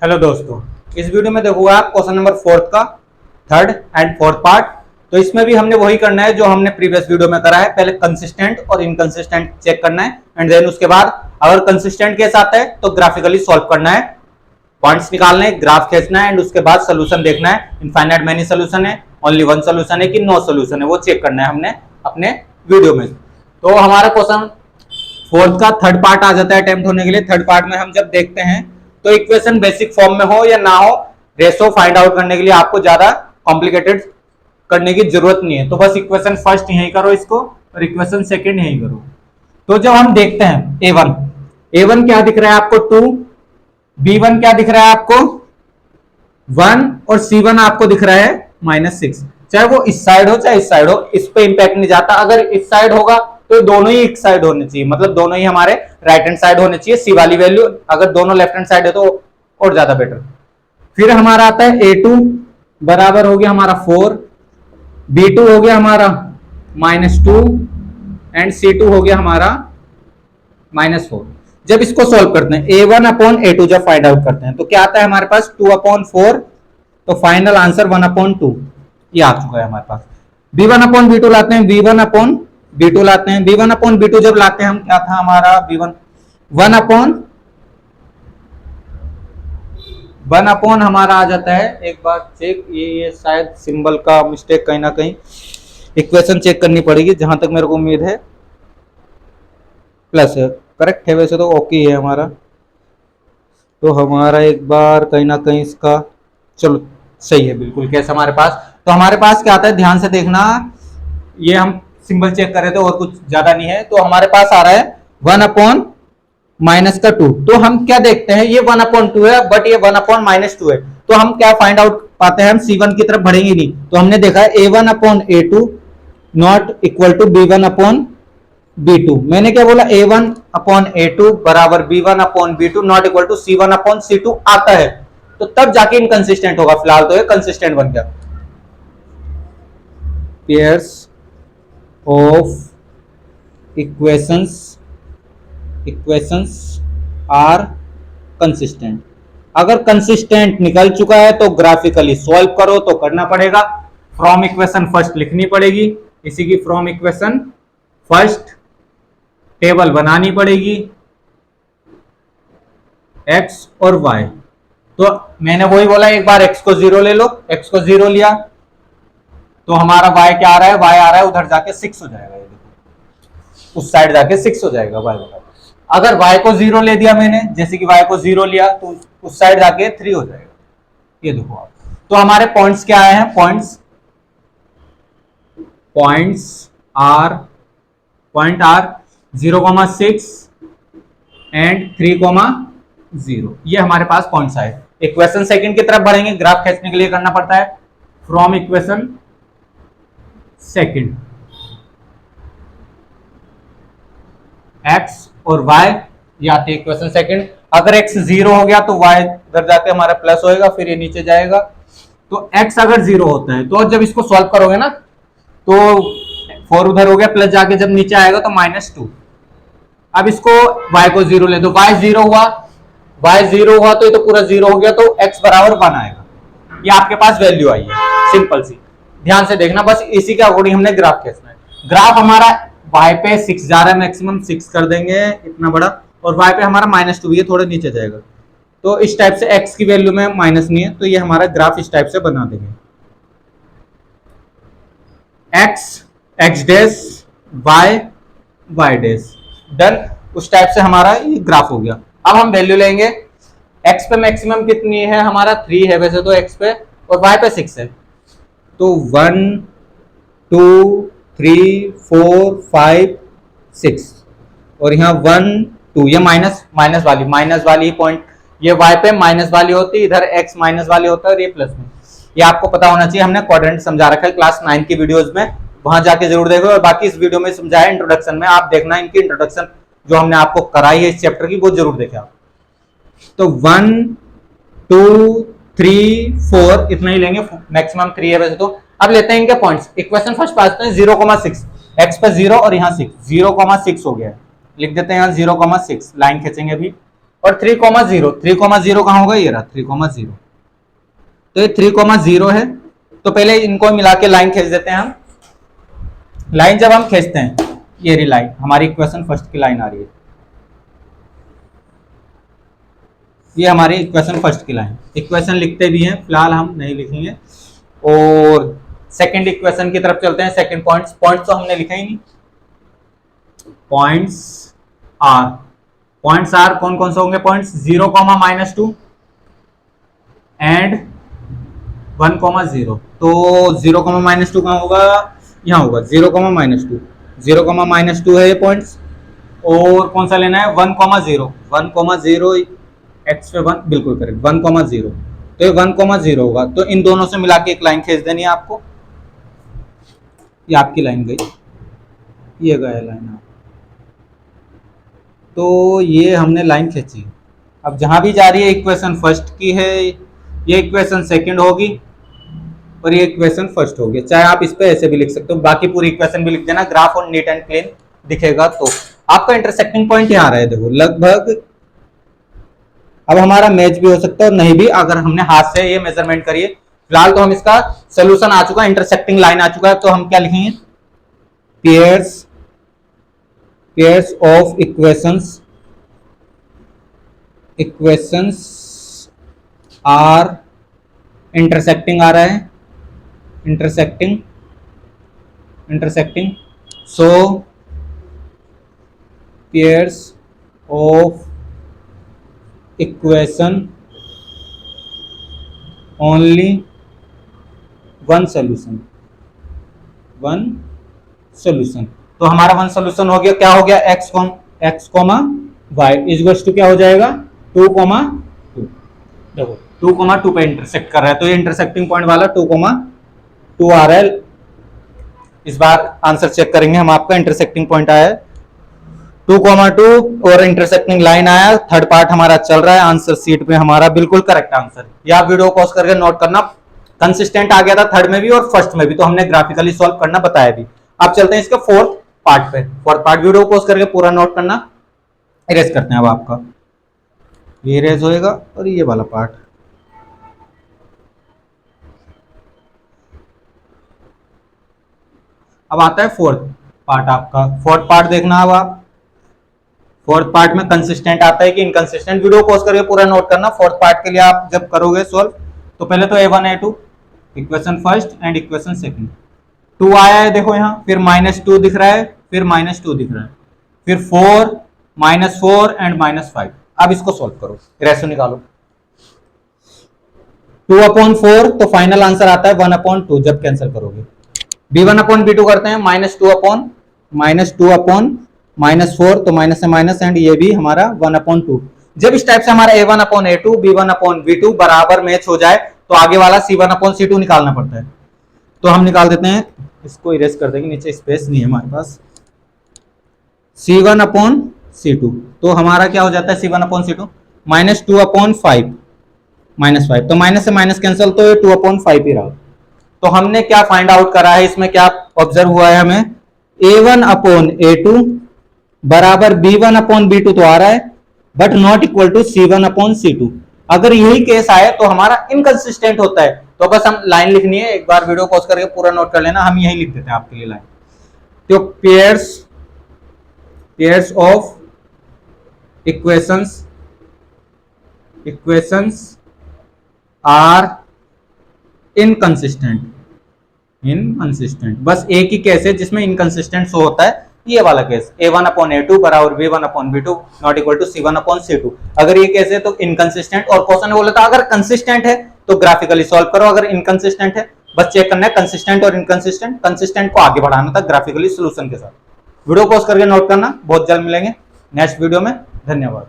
Hello दोस्तों, इस video में देखोगे आप क्वेश्चन नंबर 4 का थर्ड एंड फोर्थ पार्ट। तो इसमें भी हमने वही करना है जो हमने प्रीवियस वीडियो में करा है। पहले कंसिस्टेंट और इनकंसिस्टेंट चेक करना है एंड देन उसके बाद अगर कंसिस्टेंट केस आता है तो ग्राफिकली सॉल्व करना है, पॉइंट्स निकालने, ग्राफ खींचना है एंड उसके बाद सोल्यूशन देखना है। इनफाइनाइट मेनी सोल्यूशन है, ओनली वन सोल्यूशन है कि नो सोल्यूशन है, वो चेक करना है हमने अपने वीडियो में। तो हमारा क्वेश्चन फोर्थ का थर्ड पार्ट आ जाता है अटेम्प्ट होने के लिए। थर्ड पार्ट में हम जब देखते हैं तो इक्वेशन बेसिक फॉर्म में हो या ना हो, रेशो फाइंड आउट करने के लिए आपको ज्यादा कॉम्प्लिकेटेड करने की जरूरत नहीं है। तो बस इक्वेशन फर्स्ट यही करो इसको और इक्वेशन सेकंड यही करो। तो जब हम देखते हैं ए वन क्या दिख रहा है आपको 2, बी1 क्या दिख रहा है आपको 1 और सी1 आपको दिख रहा है -6। चाहे वो इस साइड हो चाहे इस साइड हो, इस पे इंपैक्ट नहीं जाता। अगर इस साइड होगा तो दोनों ही एक साइड होने चाहिए, मतलब दोनों ही हमारे राइट हैंड साइड होने चाहिए सी वाली वैल्यू। अगर दोनों लेफ्ट हैंड साइड है तो और ज्यादा बेटर। फिर हमारा आता है A2 बराबर हो गया हमारा 4, B2 हो गया हमारा -2 एंड C2 हो गया हमारा -4। जब इसको सॉल्व करते हैं A1 अपॉन A2 जब फाइंड आउट करते हैं तो क्या आता है हमारे पास 2/4, तो फाइनल आंसर 1/2 ये आ चुका है हमारे पास। B1 अपॉन B2 लाते हैं, B1 अपॉन B2 लाते हैं, B1 अपॉन B2 जब लाते हैं हम क्या था हमारा B1 1 अपॉन हमारा आ जाता है। एक बार चेक, ये शायद सिंबल का मिस्टेक कहीं ना कहीं, इक्वेशन चेक करनी पड़ेगी जहां तक मेरे को उम्मीद है प्लस है, करेक्ट है वैसे तो ओके है हमारा। तो हमारा एक बार कहीं ना कहीं इसका चलो सही है बिल्कुल कैसे हमारे पास। तो हमारे पास क्या आता है ध्यान से देखना, ये हम सिंबल चेक कर रहे थे और कुछ ज्यादा नहीं है। तो हमारे पास आ रहा है 1/-2। तो हम क्या देखते हैं ये 1/2 है बट ये 1/-2 है। तो हम क्या फाइंड आउट पाते हैं, हम C1 की तरफ बढ़ेंगे नहीं। तो हमने देखा है A1/A2 not equal to B1/B2। मैंने क्या बोला A1/A2 बराबर B1/B2 not equal to C1/C2 आता है तो तब जाके इनकंसिस्टेंट होगा। फिलहाल तो ये कंसिस्टेंट बन गया। Pairs of equations are consistent. अगर कंसिस्टेंट निकल चुका है तो ग्राफिकली सॉल्व करो तो करना पड़ेगा। फ्रॉम इक्वेशन फर्स्ट लिखनी पड़ेगी, इसी की फ्रॉम इक्वेशन फर्स्ट टेबल बनानी पड़ेगी x और y। तो मैंने वही बोला एक बार x को 0 ले लो, x को 0 लिया तो हमारा y क्या आ रहा है, y आ रहा है उधर जाके 6 हो जाएगा। ये देखो उस साइड जाके 6 हो जाएगा y बराबर। अगर y को 0 ले दिया मैंने, जैसे कि y को 0 लिया तो उस साइड जाके 3 हो जाएगा। ये देखो आप। तो हमारे पॉइंट्स क्या आए हैं, पॉइंट आर 0,6 एंड 3,0। ये हमारे पास पॉइंट्स आए। इक्वेशन सेकंड की तरफ बढ़ेंगे, ग्राफ खींचने के लिए करना पड़ता है फ्रॉम इक्वेशन सेकंड x और y ये आते हैं इक्वेशन सेकंड। अगर x 0 हो गया तो y इधर जाके हमारा प्लस होएगा, फिर ये नीचे जाएगा। तो x अगर 0 होता है तो जब इसको सॉल्व करोगे ना तो 4 उधर हो गया, प्लस जाके जब नीचे आएगा तो -2। अब इसको y को 0 ले दो, y 0 हुआ तो ये तो पूरा 0 हो गया तो x बराबर 1 आएगा। ये आपके पास वैल्यू आई है, सिंपल सी। ध्यान से देखना, बस इसी के अकॉर्डिंग हमने ग्राफ खींचना है। ग्राफ हमारा y पे 6 जा रहा है, मैक्सिमम 6 कर देंगे इतना बड़ा, और y पे हमारा -2 ये थोड़ा नीचे जाएगा। तो इस टाइप से x की वैल्यू में माइनस नहीं है तो ये हमारा ग्राफ इस टाइप से बना देंगे। x dash y dash, done. उस टाइप से हमारा ये ग्राफ हो गया। अब हम वैल्यू लेंगे, x पे मैक्सिमम कितनी है हमारा 3 है वैसे तो x पे, और y पे 6 है। तो 1 2 3 4 5 6 और यहाँ 1 2 ये माइनस वाली पॉइंट, ये y पे माइनस वाली होती है, इधर x माइनस वाली होता है और ये प्लस में। ये आपको पता होना चाहिए, हमने क्वाड्रेंट समझा रखा है क्लास 9 की वीडियोस में, वहां जाके जरूर देखो। और बाकी इस वीडियो में समझाया इंट्रोडक्शन में, आप देखना इनकी इंट्रोडक्शन जो हमने आपको कराई है इस चैप्टर की वो जरूर देखें आप। तो 1 2 3 4 इतना ही लेंगे, मैक्सिमम 3 है वैसे तो। अब लेते हैं इनके पॉइंट्स। इक्वेशन फर्स्ट पास हैं 0,6, x पे 0 और यहाँ 6, 0,6 हो गया है। लिख देते हैं यहाँ 0,6, लाइन खींचेंगे अभी और 3,0 3,0 कहाँ होगा, ये रहा 3,0। तो ये 3,0 है। तो पहले इनको मिला के लाइन खींच देते हैं हम। लाइन जब हम खींचते हैं, ये रही लाइन, हमारी इक्वेशन फर्स्ट की लाइन आ रही है, ये हमारी इक्वेशन फर्स्ट की लाइन। इक्वेशन लिखते भी हैं, फिलहाल हम नहीं लिखेंगे। और सेकंड इक्वेशन की तरफ चलते हैं। सेकंड पॉइंट्स तो हमने लिखा ही नहीं। पॉइंट्स आर कौन कौन से होंगे? Points 0, -2 and 1,0। तो 0, -2 कहाँ होगा? यहाँ होगा 0, -2। 0, -2 है ये पॉइंट्स। और कौन सा लेना है? 1,0। 1,0 एक्स पे 1, बिल्कुल करेक्ट, 1,0। तो ये 1,0 होगा। तो इन दोनों से मिला के एक लाइन खींच देनी है आपको। ये आपकी लाइन गई, ये गया लाइन आप। तो ये हमने लाइन खींची। अब जहां भी जा रही है, इक्वेशन फर्स्ट की है, ये इक्वेशन सेकंड होगी और ये इक्वेशन फर्स्ट होगी। चाहे आप इस पे ऐसे भी लिख सकते हो, बाकी पूरी इक्वेशन भी लिख देना। ग्राफ और नीट एंड क्लीन दिखेगा। तो आपका इंटरसेक्टिंग पॉइंट यहाँ रहा है, देखो लगभग। अब हमारा मैच भी हो सकता है और नहीं भी, अगर हमने हाथ से ये मेजरमेंट करिए। फिलहाल तो हम इसका सोल्यूशन आ चुका है, इंटरसेक्टिंग लाइन आ चुका है। तो हम क्या लिखेंगे? Pairs of equations are intersecting आ रहा है, intersecting. So pairs of equation only one solution. तो हमारा वन सोल्यूशन हो गया। क्या हो गया? x, y इज टू क्या हो जाएगा? 2, 2। देखो 2, 2 पे इंटरसेक्ट कर रहा है। तो ये इंटरसेक्टिंग पॉइंट वाला 2, 2 आ रहा है। इस बार आंसर चेक करेंगे हम। आपका इंटरसेक्टिंग पॉइंट आया है 2, 2 और इंटरसेक्टिंग लाइन आया। थर्ड पार्ट हमारा चल रहा है। आंसर सीट पे हमारा बिल्कुल करेक्ट आंसर। या वीडियो पॉज करके नोट करना। कंसिस्टेंट आ गया था थर्ड में भी और फर्स्ट में भी, तो हमने ग्राफिकली सॉल्व करना बताया भी। अब चलते हैं इसके फोर्थ पार्ट पे। फोर्थ पार्ट वीडियो पॉज करके पूरा नोट करना। इरेज करते हैं अब आपका, ये इरेज होएगा और ये वाला पार्ट। अब आता है फोर्थ पार्ट आपका। फोर्थ पार्ट देखना। अब आप फोर्थ पार्ट में कंसिस्टेंट आता है कि इनकंसिस्टेंट, वीडियो पॉज करके पूरा नोट करना। फोर्थ पार्ट के लिए आप जब करोगे सॉल्व, तो पहले तो A1 A2 equation first and equation second. 2 आया है देखो यहाँ, फिर -2 दिख रहा है, फिर -2 दिख रहा है, फिर 4, -4 एंड -5। अब इसको सॉल्व करो, रेशो निकालो। 2/4 तो फाइनल आंसर आता है 1/2 जब कैंसिल करोगे। B1/B2 करते हैं, -2/-4 तो माइनस से माइनस एंड ये भी हमारा 1/2। जब इस टाइप से हमारा A1/A2 B1/B2 बराबर मैच हो जाए तो आगे वाला C1/C2 निकालना पड़ता है। तो हम निकाल देते हैं, इसको इरेज कर देंगे, नीचे स्पेस नहीं है हमारे पास। C1/C2 तो हमारा क्या हो जाता है? C1/C2 -2/5 -5 तो माइनस से माइनस कैंसिल, तो ये 2/5 ही रहा। तो हमने क्या फाइंड आउट करा है इसमें? क्या ऑब्जर्व हुआ है हमें? A1/A2 बराबर B1/B2 तो आ रहा है, but not equal to C1/C2। अगर यही केस आए तो हमारा इनकंसिस्टेंट होता है। तो बस हम लाइन लिखनी है, एक बार वीडियो पॉज करके पूरा नोट कर लेना। हम यही लिख देते हैं आपके लिए लाइन। तो pairs of equations are inconsistent. बस एक ही केस है जिसमें इनकंसिस्टेंट शो होता है, ये वाला केस। A1/A2 बराबर B1/B2 not equal to C1/C2। अगर ये केस है तो इनकंसिस्टेंट, और क्वेश्चन बोला था अगर कंसिस्टेंट है तो ग्राफिकली सॉल्व करो, अगर इनकंसिस्टेंट है बस चेक करना है कंसिस्टेंट और इनकंसिस्टेंट। कंसिस्टेंट को आगे बढ़ाना था ग्राफिकली सोल्यूशन के साथ। वीडियो पॉज करके नोट करना। बहुत जल्द मिलेंगे नेक्स्ट वीडियो में। धन्यवाद।